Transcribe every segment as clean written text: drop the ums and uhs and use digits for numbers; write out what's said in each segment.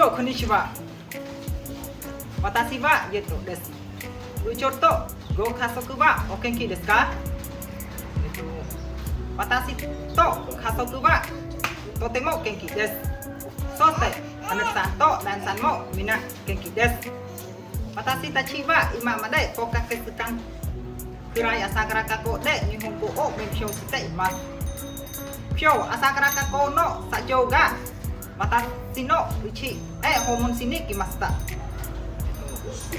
こんにちは。私はイエトです。部長とご家族はお元気ですか？私と家族はとても元気です。そして姉さんと旦さんもみんな元気です。私たちは今まで5ヶ月間くらい朝倉学校で日本語を勉強しています。今日朝倉学校の社長が私の家へ訪問しに来ました。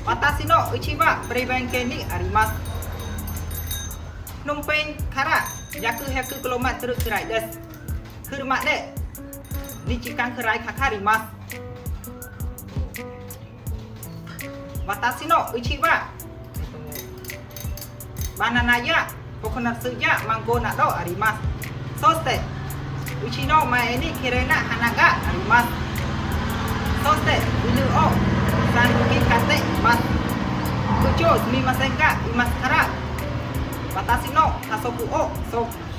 私の家はプレベン県にあります。プノンペンから約100km くらいです。車で2時間くらいかかります。私の家はバナナやココナッツやマンゴーなどあります。そしてうちの前に綺麗な花があります。そして犬を3匹飼っています。部長すみませんが今から私の家族を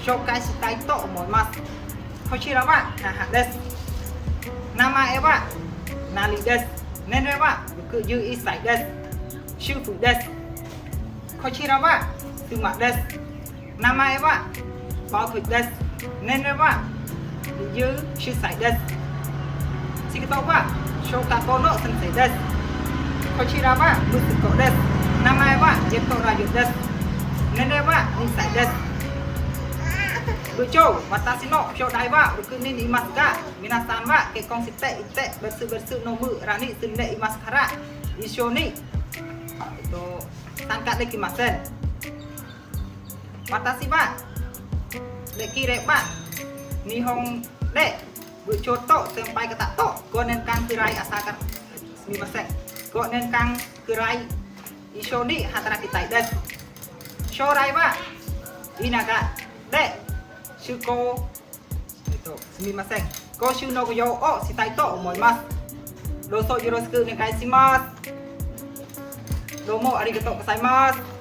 紹介したいと思います。こちらは母です。名前はナリです。年齢は61歳です。主婦です。こちらは妻です。名前はバークです。年齢は19歳です。仕事は小学校の先生です。こちらは息子です。名前はジェットラユです。年齢は2歳です。部長、私の兄弟は6人いますが、皆さんは結婚していて別々の村に住んでいますから一緒に参加できません。私はできれば日本で部長と先輩方と5年間くらい朝からすみません5年間くらい一緒に働きたいです。将来は田舎で就航すみませんご就農業をしたいと思います。どうぞよろしくお願いします。どうもありがとうございます。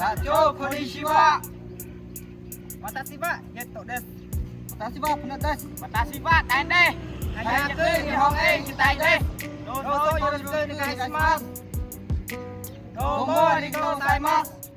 社長、こんにちは。私はジェットです。私はプナです。私はダンです。早く日本へ行きたいです。どうぞよろしくお願いします。どうもありがとうございます。